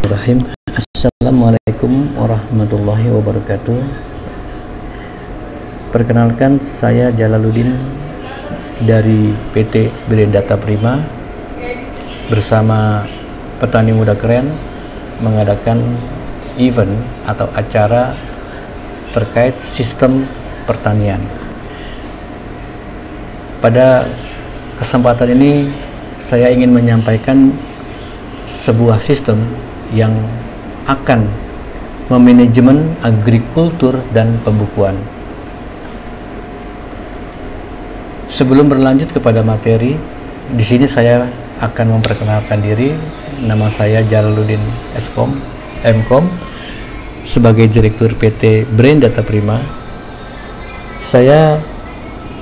Bismillahirrahmanirrahim. Assalamualaikum warahmatullahi wabarakatuh. Perkenalkan, saya Jalaluddin dari PT Brain Data Prima bersama Petani Muda Keren mengadakan event atau acara terkait sistem pertanian. Pada kesempatan ini saya ingin menyampaikan sebuah sistem yang akan memanajemen agrikultur dan pembukuan. Sebelum berlanjut kepada materi, di sini saya akan memperkenalkan diri. Nama saya Jalaluddin MKom sebagai Direktur PT Brain Data Prima. Saya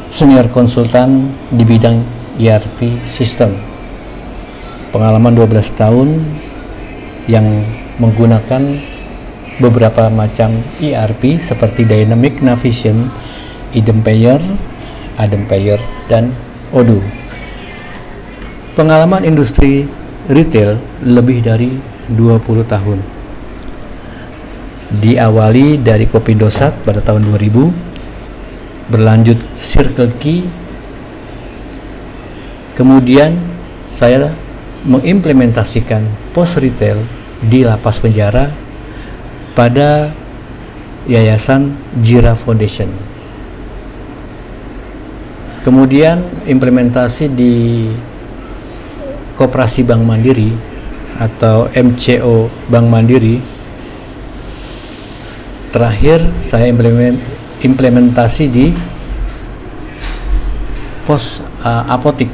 senior konsultan di bidang ERP System. Pengalaman 12 tahun yang menggunakan beberapa macam ERP seperti Dynamic Navision, Edenpayer, dan Odoo. Pengalaman industri retail lebih dari 20 tahun. Diawali dari Kopindosat pada tahun 2000, berlanjut Circle Key, kemudian saya mengimplementasikan pos retail di lapas penjara pada Yayasan Jira Foundation. Kemudian implementasi di Koperasi Bank Mandiri atau MCO Bank Mandiri. Terakhir saya implementasi di pos apotik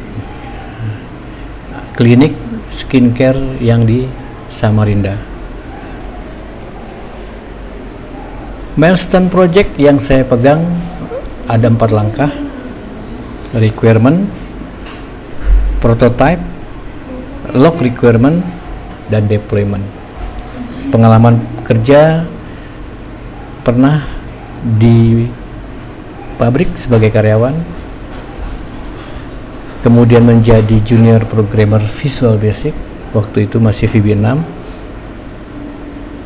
klinik skincare yang di Samarinda. Milestone project yang saya pegang ada 4 langkah: requirement, prototype, log requirement, dan deployment. Pengalaman kerja pernah di pabrik sebagai karyawan, kemudian menjadi junior programmer Visual Basic, waktu itu masih VB6,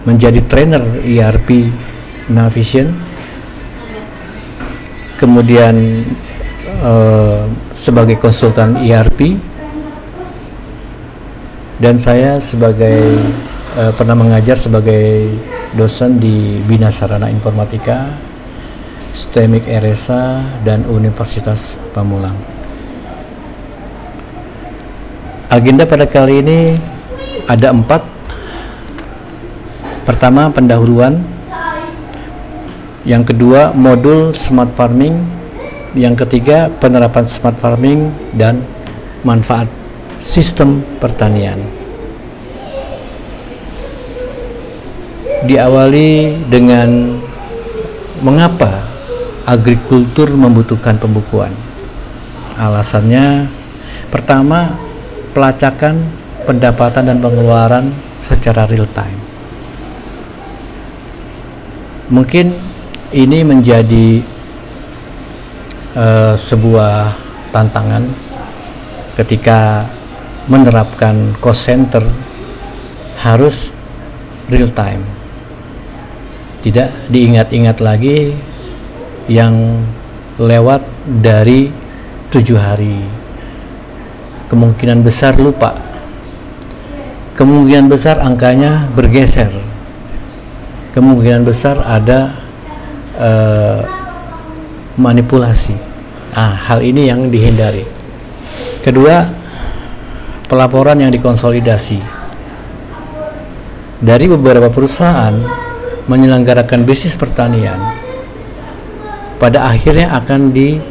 menjadi trainer ERP Navision, kemudian sebagai konsultan ERP, dan saya sebagai pernah mengajar sebagai dosen di Bina Sarana Informatika, STEMIK RSA, dan Universitas Pamulang. Agenda pada kali ini ada 4. Pertama, pendahuluan. Yang kedua, modul smart farming. Yang ketiga, penerapan smart farming dan manfaat sistem pertanian. Diawali dengan mengapa agrikultur membutuhkan pembukuan. Alasannya, pertama, pelacakan pendapatan dan pengeluaran secara real time. Mungkin ini menjadi sebuah tantangan ketika menerapkan cost center harus real time. Tidak diingat-ingat lagi yang lewat dari 7 hari. Kemungkinan besar lupa. Kemungkinan besar angkanya bergeser. Kemungkinan besar ada manipulasi. Hal ini yang dihindari. Kedua, pelaporan yang dikonsolidasi. Dari beberapa perusahaan menyelenggarakan bisnis pertanian, pada akhirnya akan di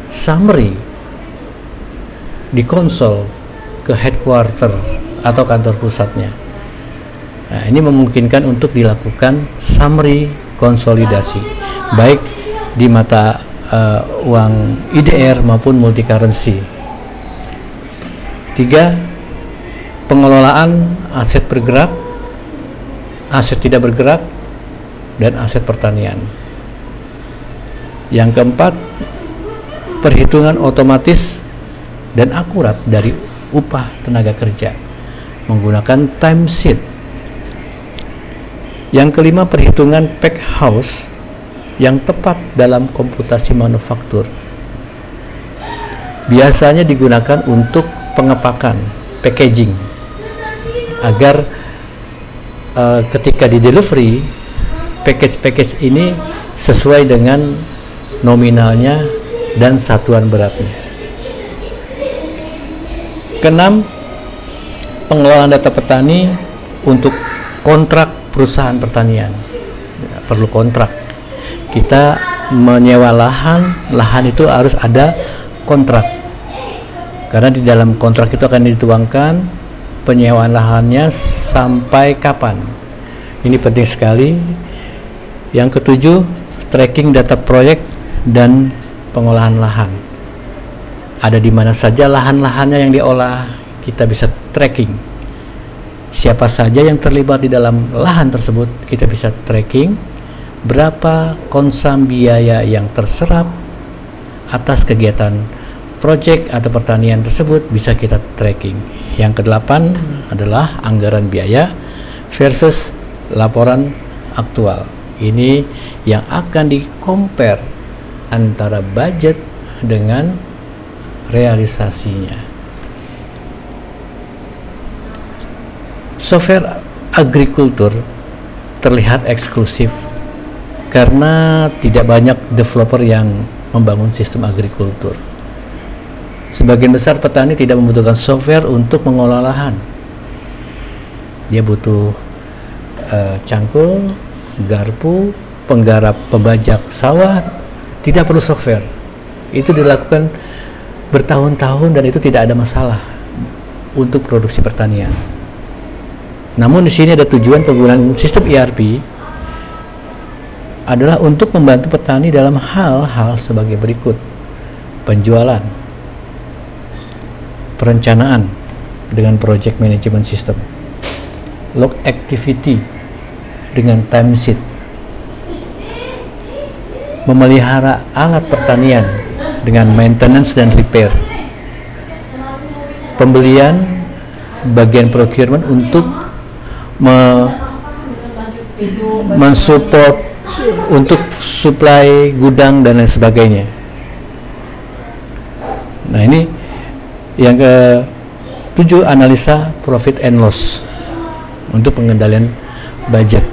summary, dikonsol ke headquarter atau kantor pusatnya. Nah, ini memungkinkan untuk dilakukan summary konsolidasi, baik di mata uang IDR maupun multi currency. 3, pengelolaan aset bergerak, aset tidak bergerak, dan aset pertanian. Yang keempat, perhitungan otomatis dan akurat dari upah tenaga kerja menggunakan timesheet Yang kelima, perhitungan pack house yang tepat dalam komputasi manufaktur. Biasanya digunakan untuk pengepakan, packaging, agar ketika di delivery, package ini sesuai dengan nominalnya dan satuan beratnya. Keenam, pengelolaan data petani untuk kontrak perusahaan pertanian. Perlu kontrak. Kita menyewa lahan itu harus ada kontrak. Karena di dalam kontrak itu akan dituangkan penyewaan lahannya sampai kapan. Ini penting sekali. Yang ketujuh, tracking data proyek dan pengolahan lahan. Ada di mana saja lahan-lahannya yang diolah, kita bisa tracking. Siapa saja yang terlibat di dalam lahan tersebut, kita bisa tracking. Berapa konsum biaya yang terserap atas kegiatan proyek atau pertanian tersebut, bisa kita tracking. Yang kedelapan adalah anggaran biaya versus laporan aktual. Ini yang akan di-compare antara budget dengan realisasinya. Software agrikultur terlihat eksklusif karena tidak banyak developer yang membangun sistem agrikultur. Sebagian besar petani tidak membutuhkan software untuk mengolah lahan. Dia butuh cangkul, garpu, penggarap, pembajak sawah, tidak perlu software. Itu dilakukan bertahun-tahun dan itu tidak ada masalah untuk produksi pertanian. Namun di sini ada tujuan penggunaan sistem ERP adalah untuk membantu petani dalam hal-hal sebagai berikut: penjualan, perencanaan dengan project management system, log activity dengan timesheet, memelihara alat pertanian dengan maintenance dan repair, pembelian bagian procurement untuk mensupport untuk supply gudang dan lain sebagainya. Nah, ini yang ke-7, analisa profit and loss untuk pengendalian budget.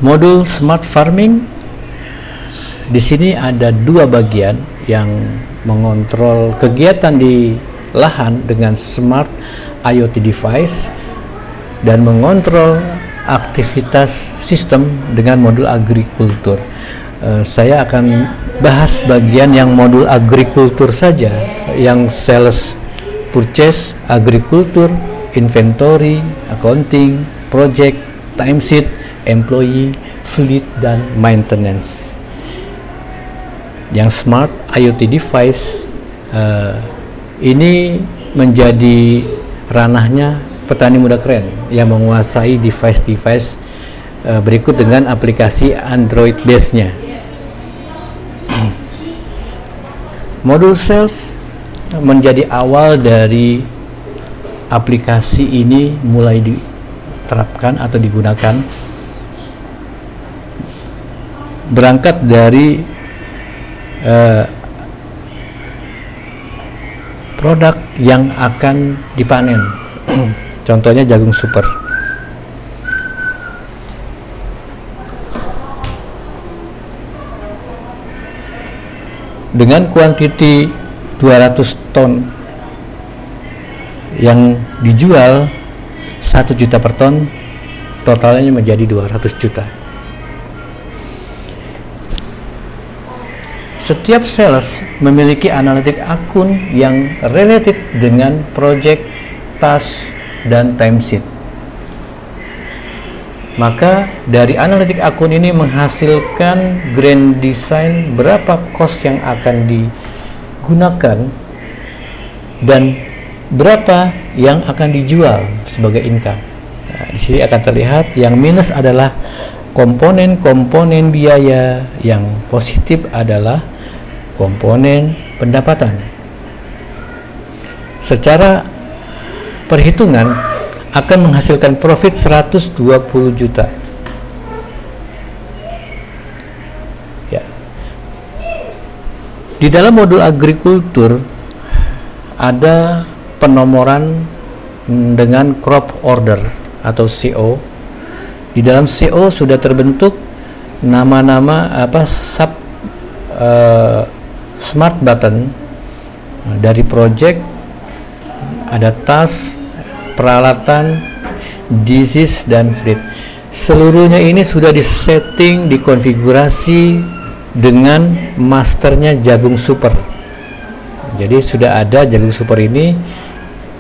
Modul smart farming, di sini ada dua bagian yang mengontrol kegiatan di lahan dengan smart IoT device dan mengontrol aktivitas sistem dengan modul agrikultur. Saya akan bahas bagian yang modul agrikultur saja, yang sales, purchase, agrikultur, inventory, accounting, project, timesheet, employee, fleet, dan maintenance. Yang smart IoT device ini menjadi ranahnya petani muda keren yang menguasai device-device berikut dengan aplikasi Android base-nya. Modul sales menjadi awal dari aplikasi ini mulai diterapkan atau digunakan, berangkat dari produk yang akan dipanen. Contohnya jagung super. Dengan kuantiti 200 ton yang dijual 1 juta per ton, totalnya menjadi 200 juta. Setiap sales memiliki analitik akun yang related dengan project, task, dan timesheet. Maka dari analitik akun ini menghasilkan grand design berapa cost yang akan digunakan dan berapa yang akan dijual sebagai income. Nah, di sini akan terlihat yang minus adalah komponen-komponen biaya, yang positif adalah komponen pendapatan. Secara perhitungan, akan menghasilkan profit 120 juta. Ya. Di dalam modul agrikultur ada penomoran dengan crop order atau CO. Di dalam CO sudah terbentuk nama-nama smart button dari project, ada task, peralatan, disease, dan fleet. Seluruhnya ini sudah disetting, dikonfigurasi dengan masternya Jagung Super. Jadi sudah ada Jagung Super ini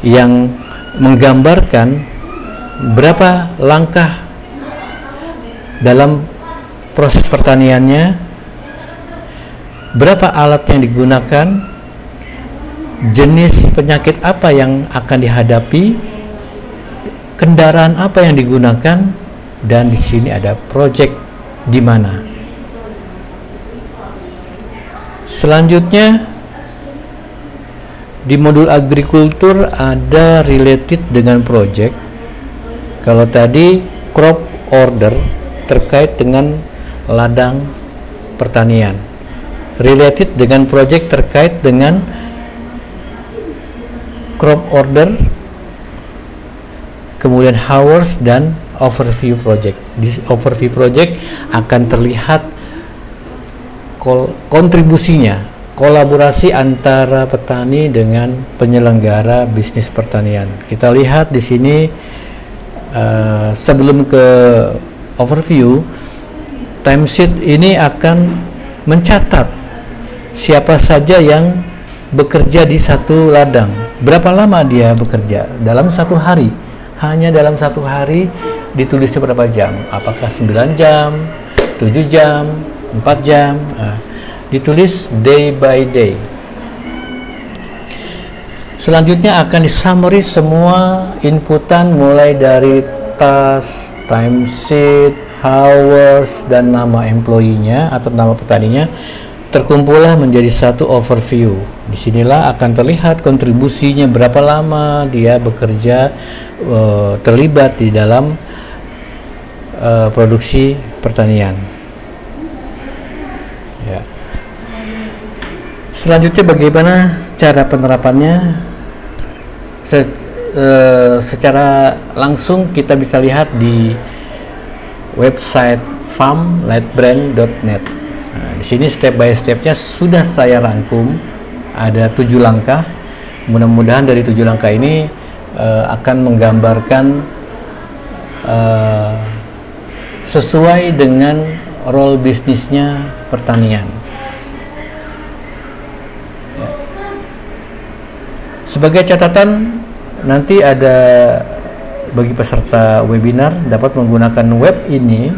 yang menggambarkan berapa langkah dalam proses pertaniannya, berapa alat yang digunakan, jenis penyakit apa yang akan dihadapi, kendaraan apa yang digunakan, dan di sini ada project di mana. Selanjutnya di modul agrikultur ada related dengan project. Kalau tadi crop order terkait dengan ladang pertanian, related dengan project terkait dengan crop order, kemudian hours, dan overview project. Di overview project akan terlihat kontribusinya, kolaborasi antara petani dengan penyelenggara bisnis pertanian. Kita lihat di sini sebelum ke overview, timesheet ini akan mencatat siapa saja yang bekerja di satu ladang, berapa lama dia bekerja dalam satu hari. Hanya dalam satu hari ditulisnya berapa jam, apakah 9 jam, 7 jam, 4 jam, ditulis day by day. Selanjutnya akan disummary semua inputan mulai dari task, timesheet, hours, dan nama employee-nya atau nama petaninya, terkumpullah menjadi satu overview. Disinilah akan terlihat kontribusinya, berapa lama dia bekerja, terlibat di dalam produksi pertanian. Ya. Selanjutnya bagaimana cara penerapannya? Secara langsung kita bisa lihat di website farmlightbrand.net. Nah, di sini step by stepnya sudah saya rangkum, ada 7 langkah. Mudah-mudahan dari 7 langkah ini akan menggambarkan sesuai dengan role bisnisnya pertanian. Ya. Sebagai catatan, nanti ada bagi peserta webinar dapat menggunakan web ini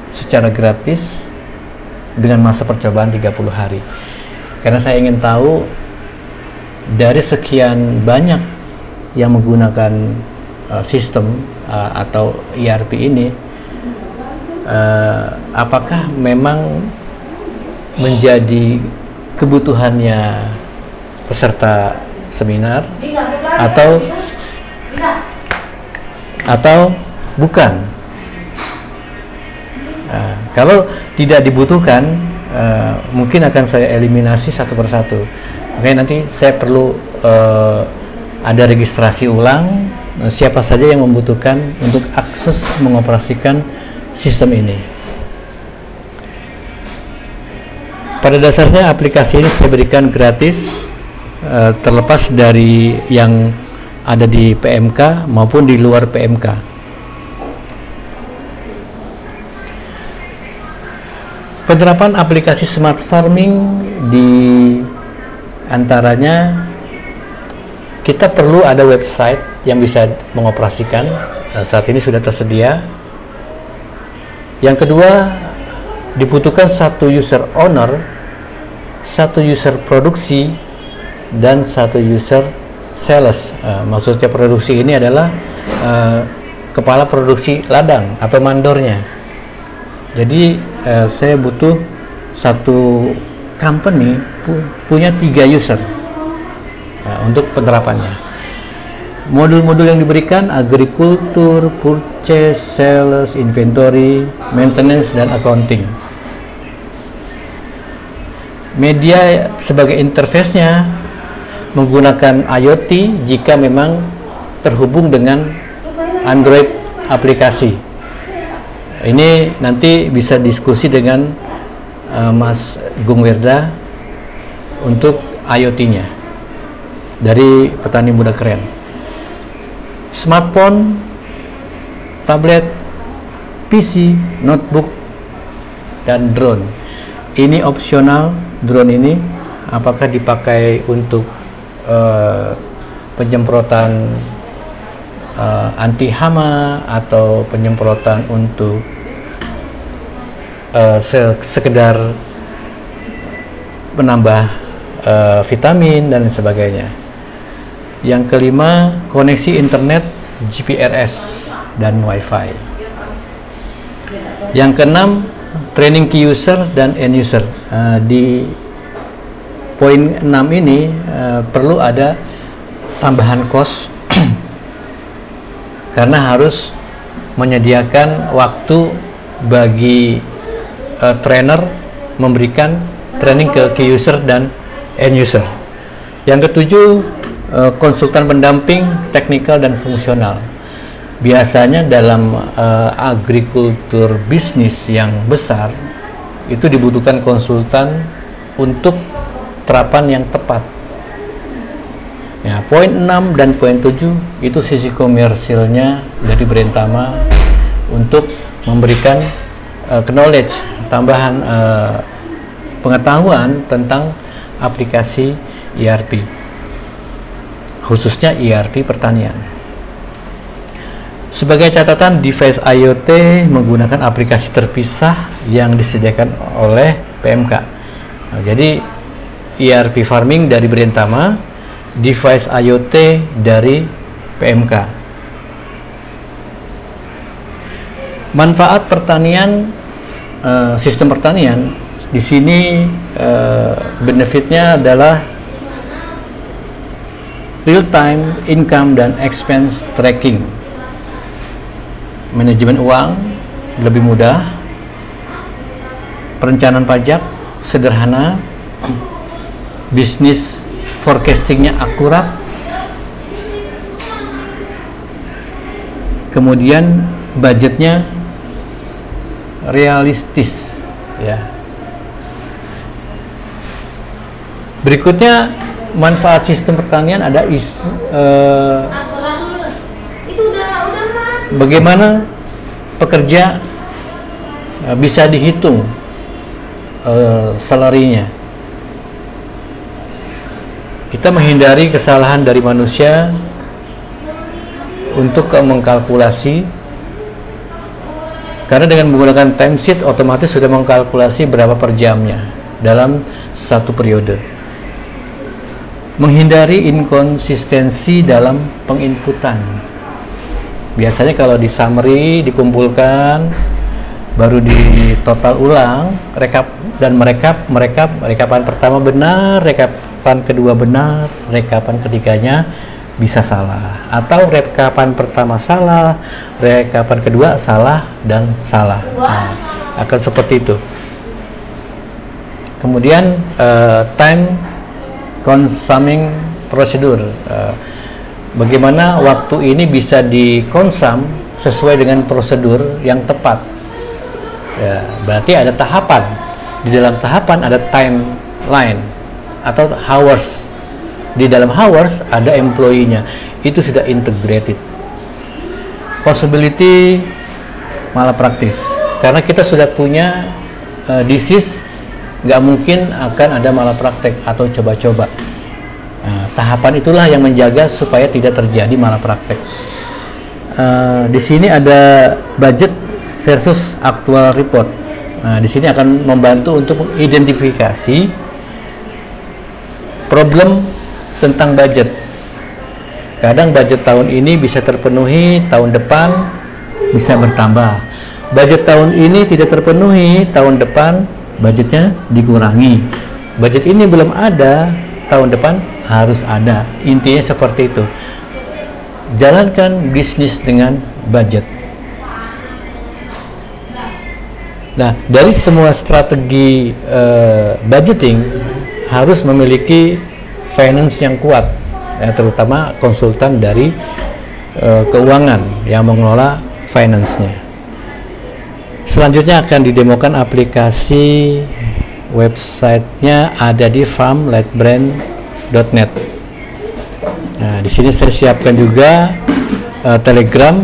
secara gratis dengan masa percobaan 30 hari. Karena saya ingin tahu dari sekian banyak yang menggunakan sistem atau ERP ini, apakah memang menjadi kebutuhannya peserta seminar atau bukan. Kalau tidak dibutuhkan, mungkin akan saya eliminasi satu persatu. Makanya nanti saya perlu ada registrasi ulang siapa saja yang membutuhkan untuk akses mengoperasikan sistem ini. Pada dasarnya aplikasi ini saya berikan gratis, terlepas dari yang ada di PMK maupun di luar PMK. Penerapan aplikasi smart farming di antaranya kita perlu ada website yang bisa mengoperasikan. Saat ini sudah tersedia. Yang kedua, dibutuhkan satu user owner, satu user produksi, dan satu user sales. Maksudnya produksi ini adalah kepala produksi ladang atau mandornya. Jadi saya butuh satu company punya 3 user untuk penerapannya. Modul-modul yang diberikan agrikultur, purchase, sales, inventory, maintenance, dan accounting. Media sebagai interface-nya menggunakan IoT jika memang terhubung dengan Android aplikasi. Ini nanti bisa diskusi dengan Mas Gung Werda untuk IoT-nya dari Petani Muda Keren. Smartphone, tablet, PC, notebook, dan drone. Ini opsional. Drone ini apakah dipakai untuk penyemprotan anti hama atau penyemprotan untuk sekedar menambah vitamin dan sebagainya. Yang kelima, koneksi internet, GPRS, dan WiFi. Yang keenam, training key user dan end user. Di poin 6 ini perlu ada tambahan cost karena harus menyediakan waktu bagi trainer memberikan training ke key user dan end user. Yang ketujuh, konsultan pendamping teknikal dan fungsional. Biasanya dalam agrikultur bisnis yang besar itu dibutuhkan konsultan untuk terapan yang tepat. Ya, poin 6 dan poin 7 itu sisi komersilnya dari Brentama untuk memberikan knowledge, tambahan pengetahuan tentang aplikasi ERP, khususnya ERP pertanian. Sebagai catatan, device IoT menggunakan aplikasi terpisah yang disediakan oleh PMK. Nah, jadi ERP farming dari Brentama, device IoT dari PMK. Manfaat pertanian, sistem pertanian di sini benefitnya adalah real time income dan expense tracking, manajemen uang lebih mudah, perencanaan pajak sederhana, bisnis forecastingnya akurat, kemudian budgetnya realistis, ya. Berikutnya, manfaat sistem pertanian ada bagaimana pekerja bisa dihitung salarinya. Kita menghindari kesalahan dari manusia untuk mengkalkulasi, karena dengan menggunakan timesheet otomatis sudah mengkalkulasi berapa per jamnya dalam satu periode. Menghindari inkonsistensi dalam penginputan. Biasanya kalau di summary dikumpulkan, baru di total ulang, rekap dan rekapan pertama benar, rekapan kedua benar, rekapan ketiganya bisa salah, atau rekapan pertama salah, rekapan kedua salah dan salah. Nah, akan seperti itu. Kemudian time consuming prosedur, bagaimana waktu ini bisa dikonsum sesuai dengan prosedur yang tepat. Ya, berarti ada tahapan. Di dalam tahapan ada timeline atau hours. Di dalam hours ada employee-nya. Itu sudah integrated. Possibility malapraktis. Karena kita sudah punya disease, nggak mungkin akan ada malapraktek atau coba-coba. Nah, tahapan itulah yang menjaga supaya tidak terjadi malapraktek. Di sini ada budget versus actual report. Nah, di sini akan membantu untuk mengidentifikasi problem tentang budget. Kadang budget tahun ini bisa terpenuhi, tahun depan bisa bertambah. Budget tahun ini tidak terpenuhi, tahun depan budgetnya dikurangi. Budget ini belum ada, tahun depan harus ada. Intinya seperti itu. jalankan bisnis dengan budget. Nah, dari semua strategi budgeting harus memiliki finance yang kuat, ya, terutama konsultan dari keuangan yang mengelola finance-nya. Selanjutnya akan didemokan aplikasi, websitenya ada di farmlightbrand.net. Nah, di sini saya siapkan juga Telegram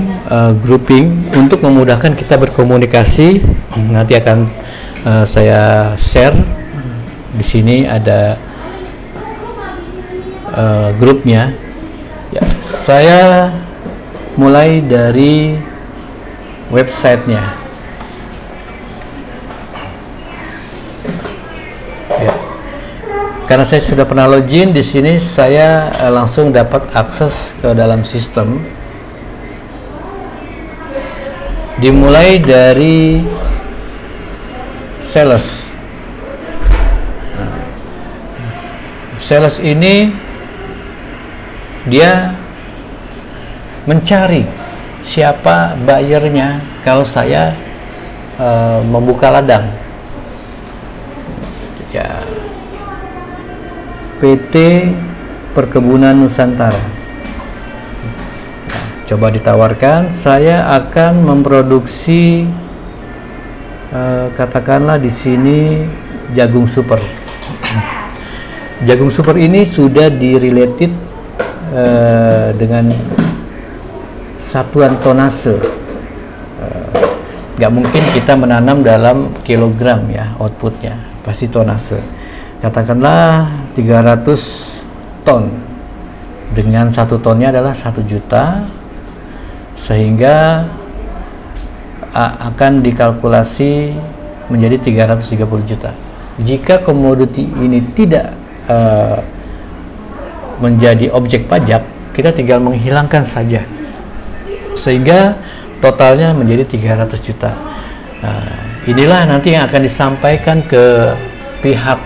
grouping untuk memudahkan kita berkomunikasi. Nanti akan saya share. Di sini ada grupnya. Ya, saya mulai dari websitenya. Ya. Karena saya sudah pernah login di sini, saya langsung dapat akses ke dalam sistem. Dimulai dari sales. Sales ini dia mencari siapa buyernya kalau saya membuka ladang. Ya, PT Perkebunan Nusantara. Nah, coba ditawarkan, saya akan memproduksi katakanlah di sini jagung super. Jagung super ini sudah direlated dengan satuan tonase. Nggak mungkin kita menanam dalam kilogram ya outputnya, pasti tonase. Katakanlah 300 ton, dengan 1 tonnya adalah 1 juta, sehingga akan dikalkulasi menjadi 330 juta. Jika komoditi ini tidak menjadi objek pajak, kita tinggal menghilangkan saja, sehingga totalnya menjadi 300 juta. Inilah nanti yang akan disampaikan ke pihak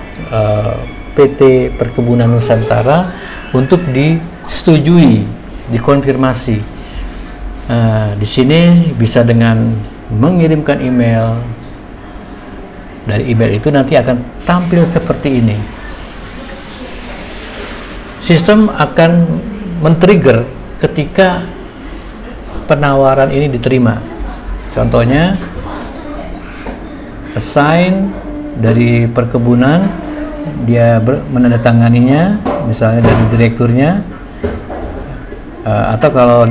PT Perkebunan Nusantara untuk disetujui, dikonfirmasi. Di sini bisa dengan mengirimkan email. Dari email itu nanti akan tampil seperti ini. Sistem akan men-trigger ketika penawaran ini diterima. Contohnya, assign dari perkebunan, dia menandatanganinya, misalnya dari direkturnya, atau kalau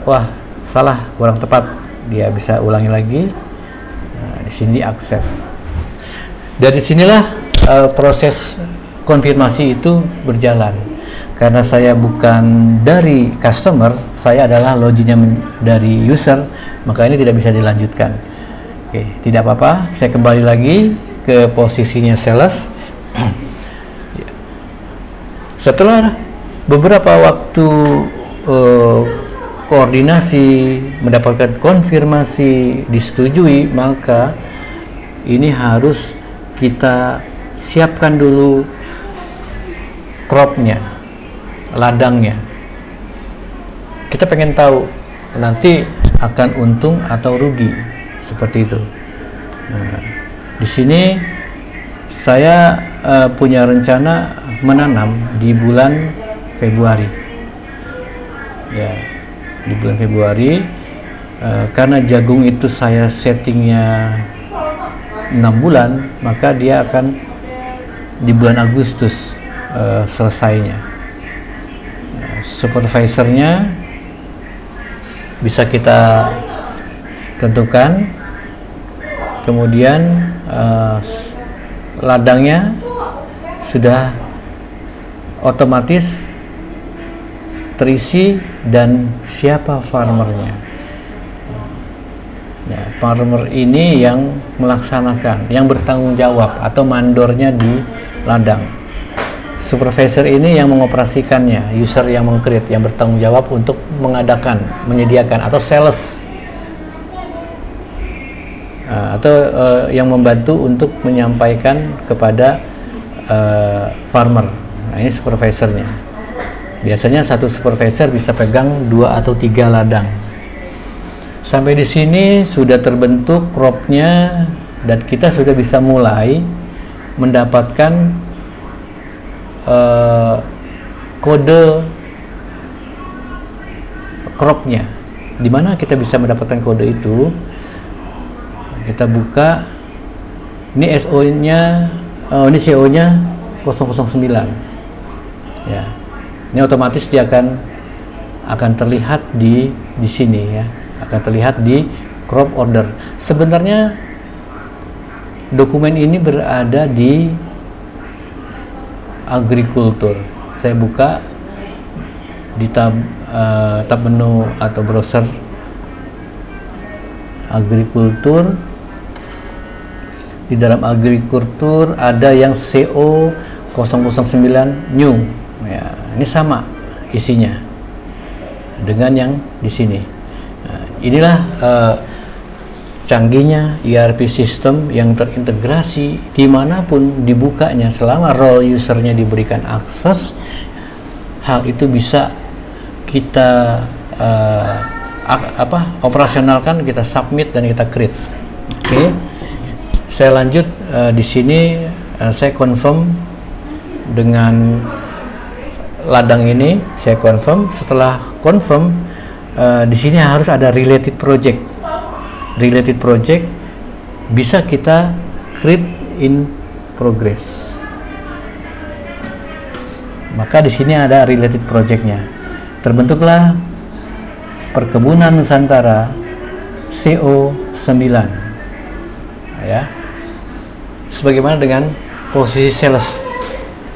wah salah, kurang tepat, dia bisa ulangi lagi. Di sini accept. Dari sinilah proses konfirmasi itu berjalan. Karena saya bukan dari customer, saya adalah loginnya dari user, maka ini tidak bisa dilanjutkan. Oke, tidak apa-apa, saya kembali lagi ke posisinya sales. Setelah beberapa waktu koordinasi, mendapatkan konfirmasi, disetujui, maka ini harus kita siapkan dulu cropnya, ladangnya. Kita pengen tahu nanti akan untung atau rugi, seperti itu. Nah, di sini saya punya rencana menanam di bulan Februari. Ya, di bulan Februari, karena jagung itu saya settingnya 6 bulan, maka dia akan di bulan Agustus selesainya. Supervisornya bisa kita tentukan, kemudian ladangnya sudah otomatis terisi dan siapa farmernya. Ya, farmer ini yang melaksanakan, yang bertanggung jawab atau mandornya di ladang. Supervisor ini yang mengoperasikannya, user yang meng-create, yang bertanggung jawab untuk mengadakan, menyediakan, atau sales, atau yang membantu untuk menyampaikan kepada farmer. Nah, ini supervisornya. Biasanya satu supervisor bisa pegang 2 atau 3 ladang. Sampai di sini sudah terbentuk cropnya dan kita sudah bisa mulai mendapatkan kode cropnya. Di mana kita bisa mendapatkan kode itu? Kita buka, ini SO-nya, ini CO-nya 009. Ya, ini otomatis dia akan terlihat di sini ya, akan terlihat di crop order. Sebenarnya dokumen ini berada di agrikultur. Saya buka di tab menu atau browser agrikultur. Di dalam agrikultur ada yang CO 009 new. Ya, ini sama isinya dengan yang di sini. Nah, inilah canggihnya ERP system yang terintegrasi dimanapun dibukanya, selama role usernya diberikan akses, hal itu bisa kita operasionalkan, kita submit dan kita create. Oke. Saya lanjut di sini, saya confirm dengan ladang ini, saya confirm. Setelah confirm, di sini harus ada related project. Related project bisa kita create in progress. Maka di sini ada related projectnya. Terbentuklah Perkebunan Nusantara CO9. Ya. Sebagaimana dengan posisi sales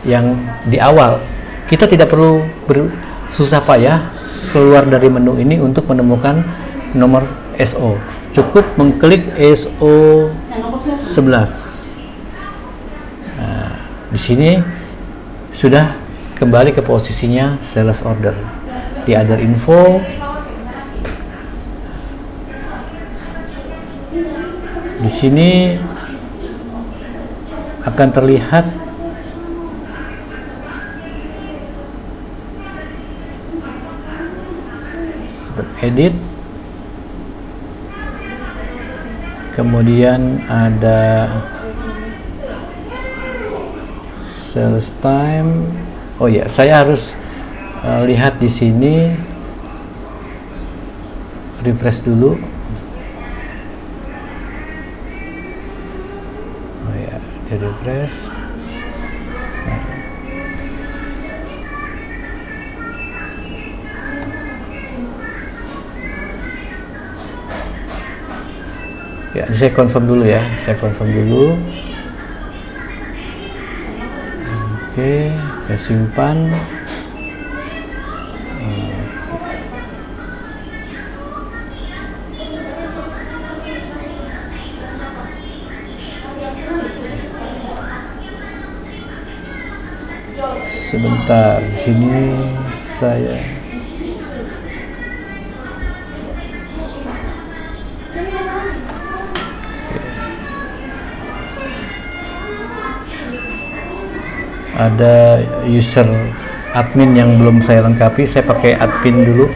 yang di awal, kita tidak perlu bersusah payah keluar dari menu ini untuk menemukan nomor SO. Cukup mengklik SO 11. Nah, di sini sudah kembali ke posisinya sales order. Di other info, di sini akan terlihat edit, kemudian ada sales time. Oh ya, saya harus lihat di sini, refresh dulu. Oh ya, di refresh. Ya, ini saya confirm dulu ya, saya confirm dulu. Oke, saya simpan. Sebentar, di sini saya ada user admin yang belum saya lengkapi. Saya pakai admin dulu.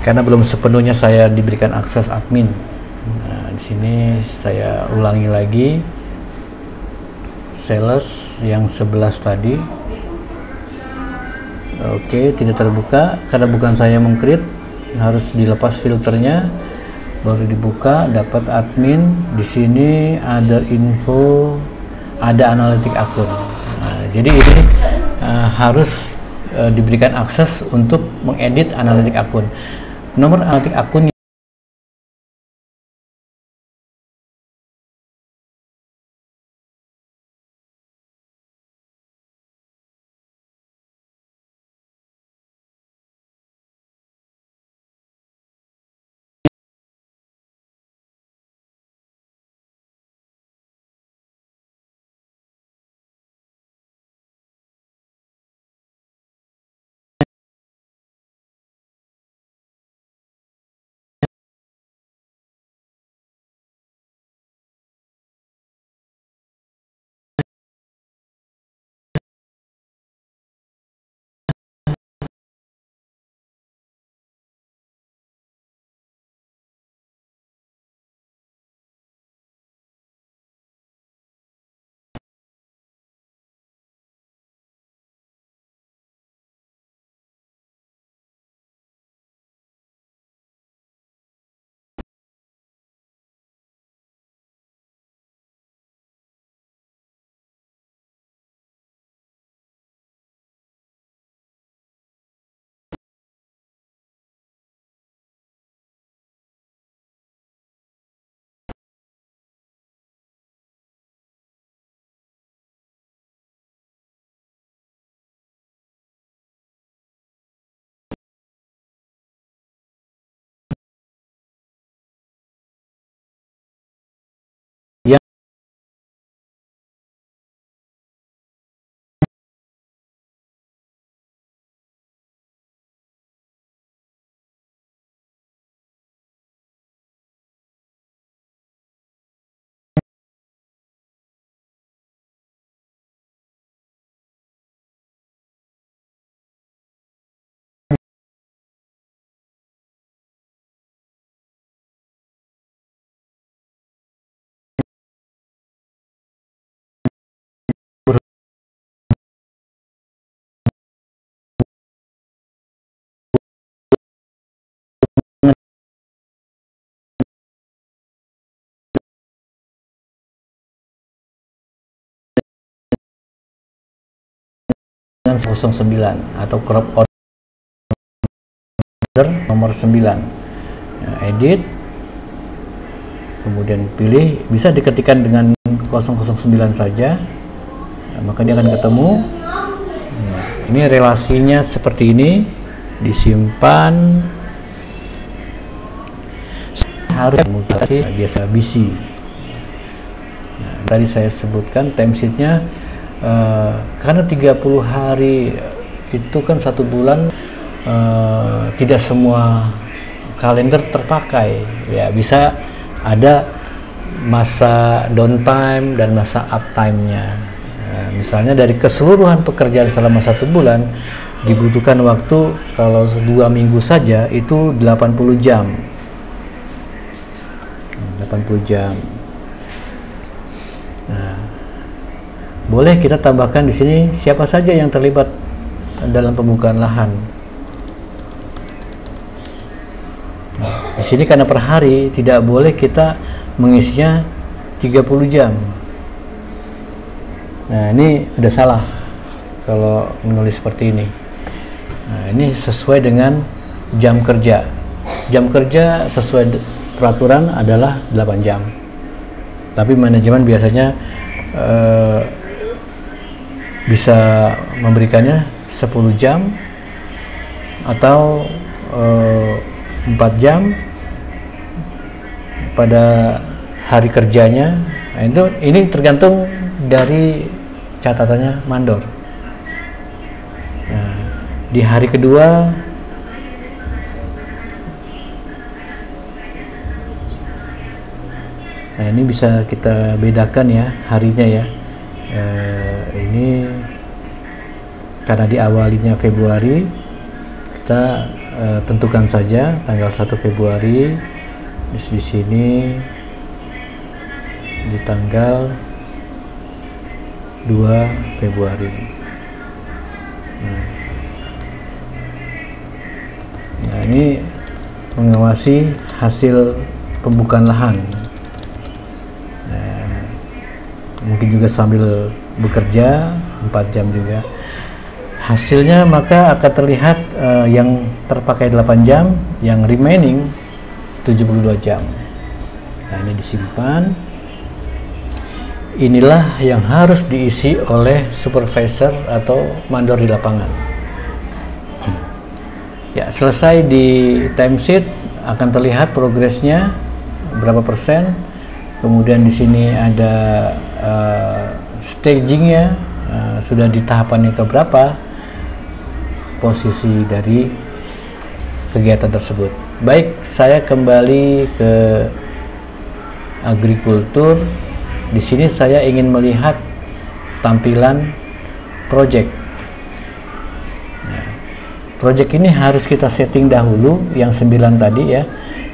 Karena belum sepenuhnya saya diberikan akses admin. Nah, di sini saya ulangi lagi. Sales yang 11 tadi. Oke, tidak terbuka karena bukan saya meng-create. Harus dilepas filternya. Baru dibuka, dapat admin. Di sini ada info, ada analitik akun. Nah, jadi ini harus diberikan akses untuk mengedit analitik akun. Nomor analitik akun 09 atau crop order nomor 9. Edit, kemudian pilih, bisa diketikkan dengan 009 saja, maka dia akan ketemu. Ini relasinya seperti ini, disimpan, harus mutasi biasa BC. Tadi saya sebutkan timesheetnya, karena 30 hari itu kan 1 bulan, tidak semua kalender terpakai, ya bisa ada masa downtime dan masa uptime-nya. Misalnya dari keseluruhan pekerjaan selama 1 bulan dibutuhkan waktu kalau 2 minggu saja itu 80 jam. 80 jam. Nah, boleh kita tambahkan di sini siapa saja yang terlibat dalam pembukaan lahan. Di sini karena per hari tidak boleh kita mengisinya 30 jam. Nah, ini udah salah kalau menulis seperti ini. Nah, ini sesuai dengan jam kerja. Jam kerja sesuai peraturan adalah 8 jam. Tapi manajemen biasanya bisa memberikannya 10 jam atau 4 jam pada hari kerjanya. Nah, ini tergantung dari catatannya mandor. Nah, di hari kedua ini bisa kita bedakan ya harinya ya. Ini karena diawalinya Februari, kita tentukan saja tanggal 1 Februari. Terus di sini di tanggal 2 Februari. Nah, ini mengawasi hasil pembukaan lahan. Nah, mungkin juga sambil bekerja 4 jam juga. Hasilnya maka akan terlihat yang terpakai 8 jam, yang remaining 72 jam. Nah, ini disimpan. Inilah yang harus diisi oleh supervisor atau mandor di lapangan. Ya, selesai di timesheet akan terlihat progresnya berapa persen. Kemudian di sini ada stagingnya, sudah di tahapan yang keberapa posisi dari kegiatan tersebut. Baik, saya kembali ke agrikultur. Di sini saya ingin melihat tampilan project. Nah, project ini harus kita setting dahulu yang 9 tadi ya,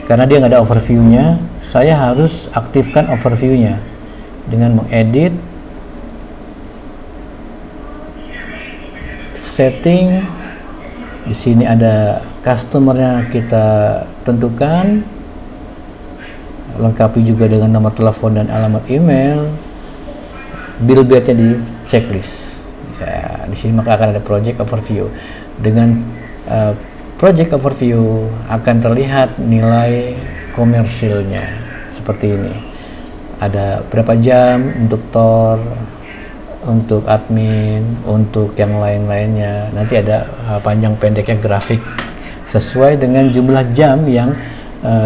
karena dia nggak ada overview-nya. Saya harus aktifkan overview-nya dengan mengedit, setting. Di sini ada customer-nya kita tentukan, lengkapi juga dengan nomor telepon dan alamat email. Bill rate-nya di checklist. Ya, di sini maka akan ada project overview. Dengan project overview akan terlihat nilai komersilnya seperti ini. Ada berapa jam untuk TOR, untuk admin, untuk yang lain-lainnya. Nanti ada panjang pendeknya grafik sesuai dengan jumlah jam yang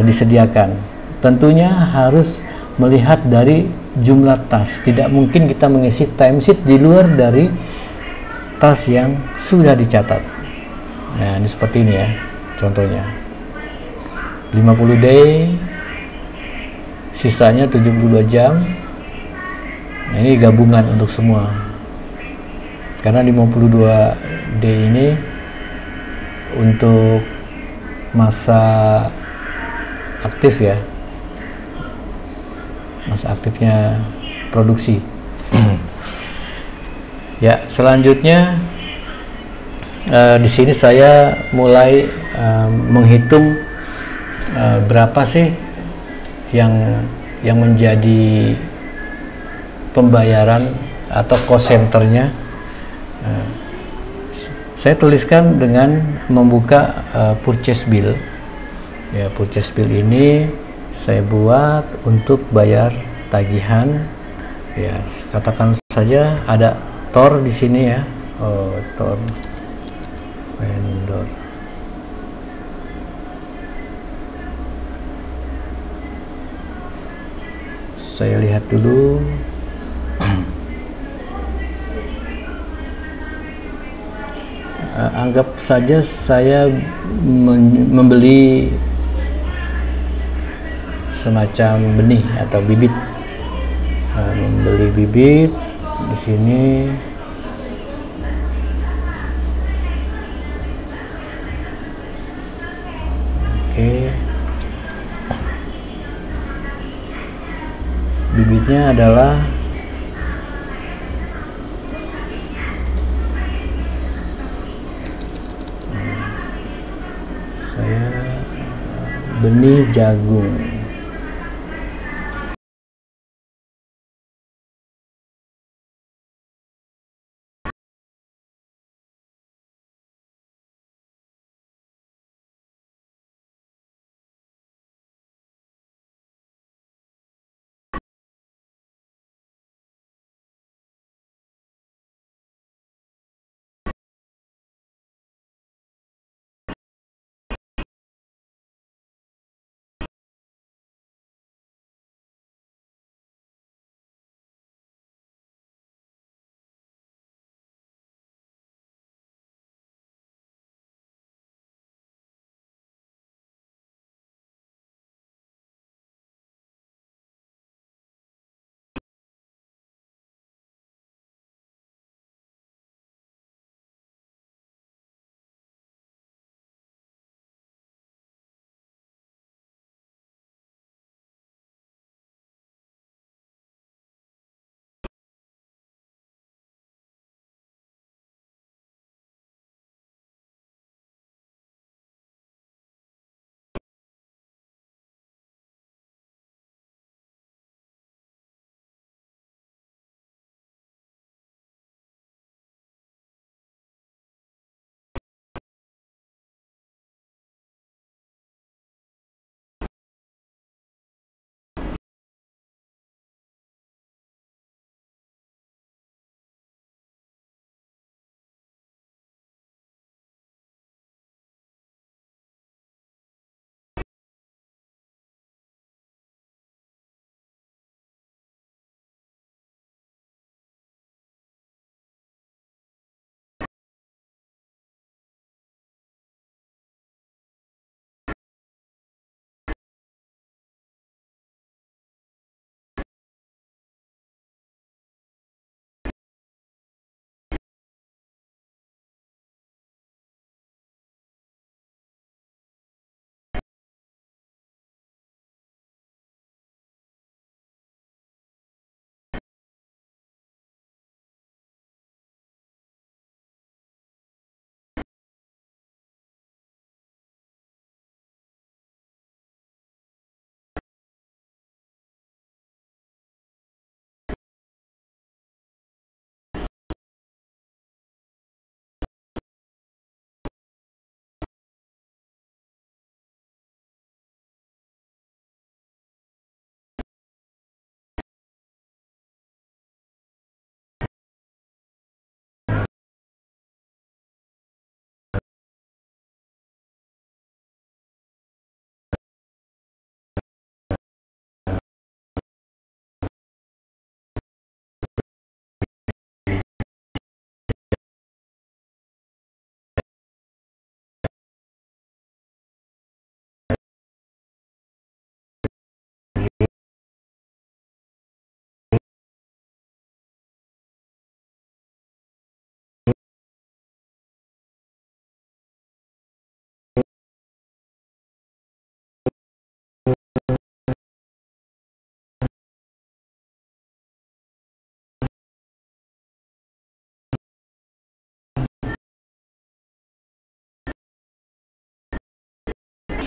disediakan. Tentunya harus melihat dari jumlah tas. Tidak mungkin kita mengisi timesheet di luar dari tas yang sudah dicatat. Nah, ini seperti ini ya contohnya. 50 day, sisanya 72 jam. Nah, ini gabungan untuk semua. Karena 52 day ini untuk masa aktif ya. Masa aktifnya produksi. Ya, selanjutnya di sini saya mulai menghitung berapa sih yang menjadi pembayaran atau cost centernya saya tuliskan dengan membuka purchase bill. Ya, purchase bill ini saya buat untuk bayar tagihan. Ya, katakan saja ada Tor di sini ya. Oh, Tor vendor. Saya lihat dulu. Anggap saja saya membeli semacam benih atau bibit. Membeli bibit di sini. Oke. Bibitnya adalah benih jagung.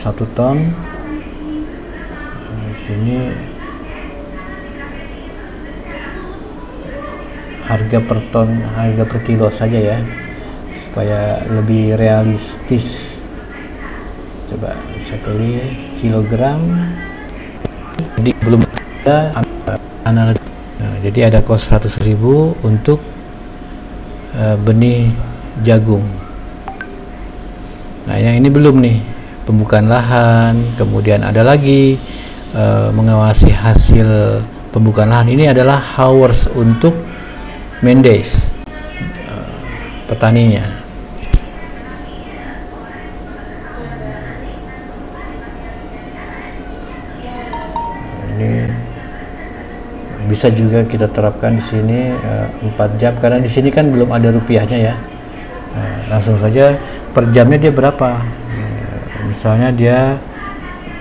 Satu ton. Di sini harga per ton, harga per kilo saja ya. supaya lebih realistis. Coba saya pilih kilogram. Jadi belum ada analog. Nah, jadi ada kos 100.000 untuk benih jagung. Nah, yang ini belum nih, pembukaan lahan, kemudian ada lagi mengawasi hasil pembukaan lahan. Ini adalah hours untuk main days petaninya. Ini bisa juga kita terapkan di sini 4 jam, karena di sini kan belum ada rupiahnya ya. Langsung saja per jamnya dia berapa, misalnya dia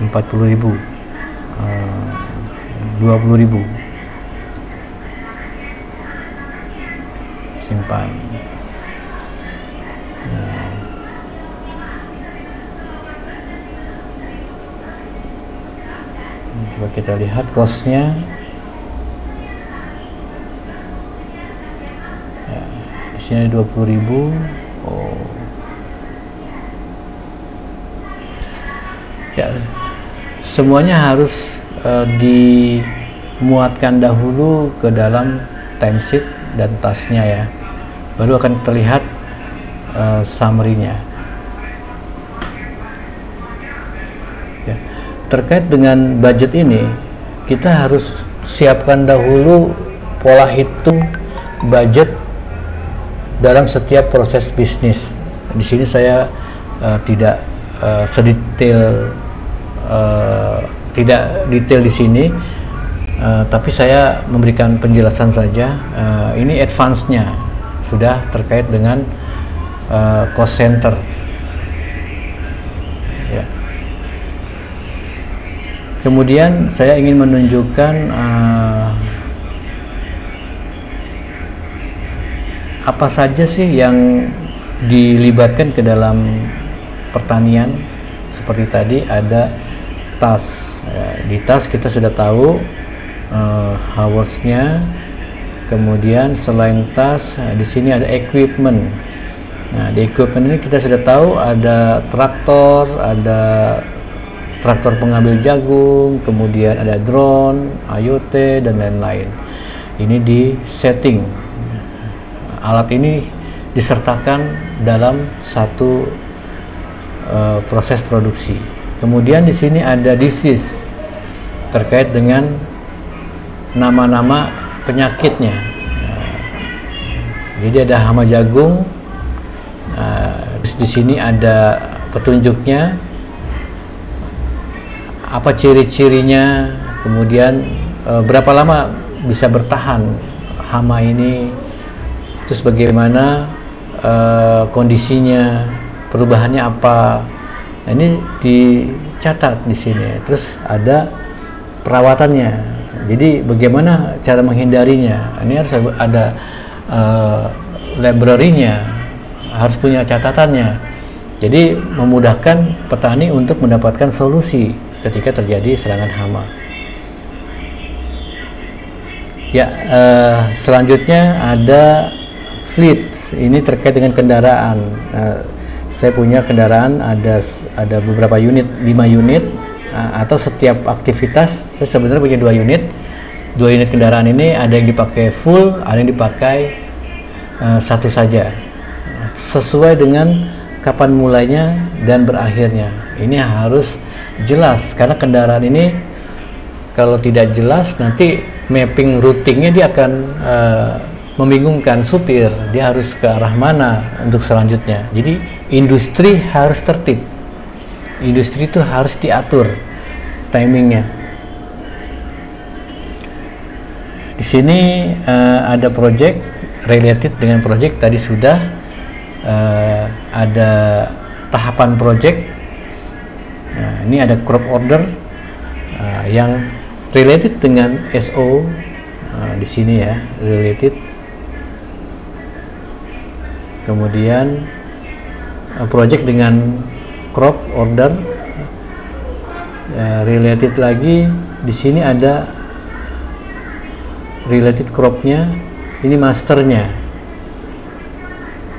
40.000, 20.000, simpan. Coba kita lihat costnya. Di sini 20.000. Ya, semuanya harus dimuatkan dahulu ke dalam timesheet dan tasnya ya, baru akan terlihat summary-nya. Ya, terkait dengan budget ini, kita harus siapkan dahulu pola hitung budget dalam setiap proses bisnis. Di sini saya tidak sedetail, tidak detail di sini, tapi saya memberikan penjelasan saja. Ini advance-nya sudah terkait dengan cost center. Ya. Kemudian saya ingin menunjukkan apa saja sih yang dilibatkan ke dalam pertanian. Seperti tadi ada tas. Di tas kita sudah tahu hours-nya. Kemudian selain tas, di sini ada equipment. Nah, di equipment ini kita sudah tahu ada traktor pengambil jagung, kemudian ada drone, IoT dan lain-lain. Ini di setting. Alat ini disertakan dalam satu proses produksi. Kemudian di sini ada disease, terkait dengan nama-nama penyakitnya. Jadi ada hama jagung. Di sini ada petunjuknya, apa ciri-cirinya, kemudian berapa lama bisa bertahan hama ini, terus bagaimana kondisinya, perubahannya apa. Nah, ini dicatat di sini. Terus ada perawatannya. Jadi bagaimana cara menghindarinya. Ini harus ada library-nya, harus punya catatannya. Jadi memudahkan petani untuk mendapatkan solusi ketika terjadi serangan hama. Ya, selanjutnya ada fleet. Ini terkait dengan kendaraan. Saya punya kendaraan ada beberapa unit, 5 unit, atau setiap aktivitas saya sebenarnya punya 2 unit. 2 unit kendaraan ini ada yang dipakai full, ada yang dipakai satu saja, sesuai dengan kapan mulainya dan berakhirnya. Ini harus jelas, karena kendaraan ini kalau tidak jelas nanti mapping routingnya dia akan membingungkan supir, dia harus ke arah mana untuk selanjutnya. Jadi industri harus tertib, industri itu harus diatur timingnya. Di sini ada project, related dengan project tadi sudah ada tahapan project. Nah, ini ada crop order yang related dengan SO. Di sini ya, related. Kemudian project dengan crop order, related lagi. Di sini ada related cropnya, ini masternya.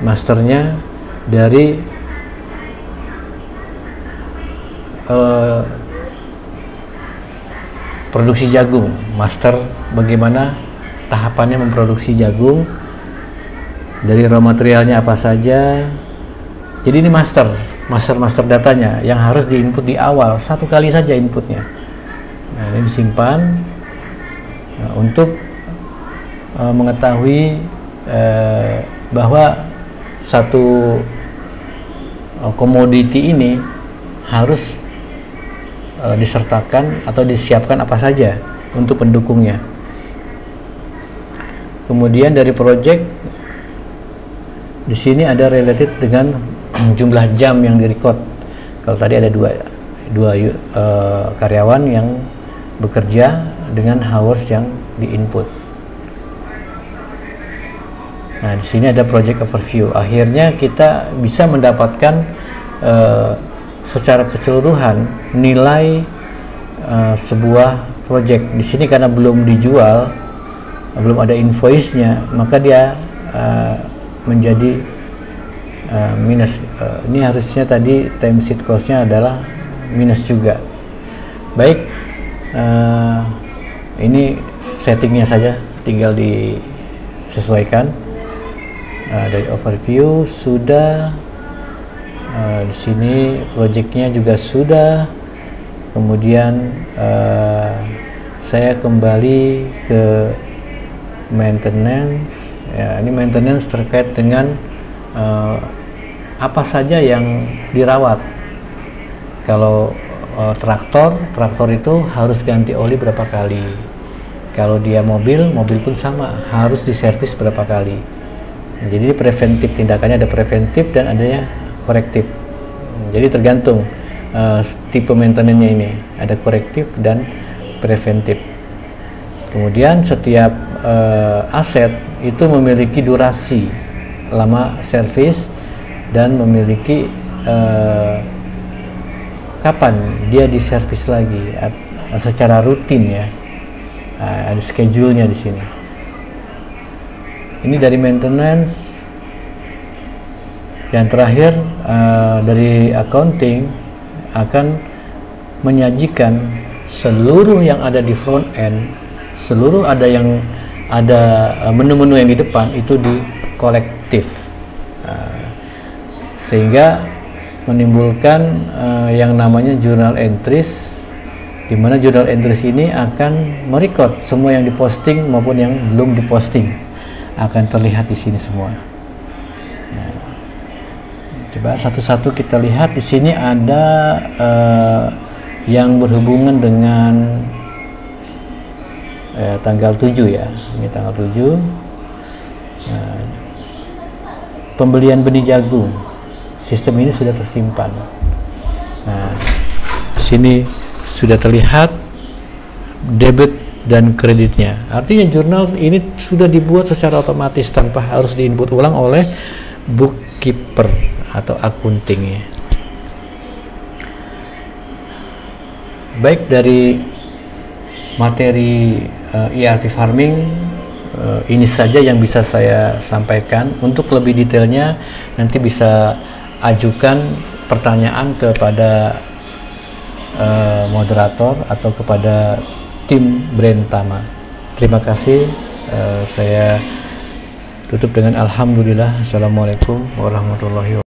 masternya dari produksi jagung, master bagaimana tahapannya memproduksi jagung, dari raw materialnya apa saja. Jadi ini master datanya yang harus diinput di awal, satu kali saja inputnya. Nah, ini disimpan untuk mengetahui bahwa satu komoditi ini harus disertakan atau disiapkan apa saja untuk pendukungnya. Kemudian dari project di sini ada related dengan jumlah jam yang direcord. Kalau tadi ada dua karyawan yang bekerja dengan hours yang diinput. Nah, di sini ada project overview. Akhirnya kita bisa mendapatkan secara keseluruhan nilai sebuah project. Di sini karena belum dijual, belum ada invoice-nya, maka dia menjadi minus. Ini harusnya tadi time sheet cost-nya adalah minus juga. Baik, ini settingnya saja, tinggal disesuaikan. Dari overview sudah, di sini projectnya juga sudah. Kemudian saya kembali ke maintenance. Ya, ini maintenance terkait dengan apa saja yang dirawat. Kalau traktor itu harus ganti oli berapa kali. Kalau dia mobil pun sama, harus diservis berapa kali. Nah, jadi preventif, tindakannya ada preventif dan adanya korektif. Jadi tergantung tipe maintenance-nya ini, ada korektif dan preventif. Kemudian setiap aset itu memiliki durasi lama servis dan memiliki kapan dia diservis lagi secara rutin ya. Ada schedule-nya di sini. Ini dari maintenance. Dan terakhir dari accounting akan menyajikan seluruh yang ada di front end, seluruh ada menu-menu yang di depan itu di kolektif, sehingga menimbulkan yang namanya journal entries, di mana journal entries ini akan merecord semua yang diposting maupun yang belum diposting, akan terlihat di sini semua. Nah, coba satu-satu kita lihat. Di sini ada yang berhubungan dengan tanggal 7 ya. Ini tanggal 7. Nah, pembelian benih jagung. Sistem ini sudah tersimpan. Nah, di sini sudah terlihat debit dan kreditnya. Artinya jurnal ini sudah dibuat secara otomatis tanpa harus diinput ulang oleh bookkeeper atau accounting ya. Baik, dari materi ERP farming ini saja yang bisa saya sampaikan. Untuk lebih detailnya nanti bisa ajukan pertanyaan kepada moderator atau kepada tim Brentama. Terima kasih. Saya tutup dengan alhamdulillah. Assalamualaikum warahmatullahi wabarakatuh.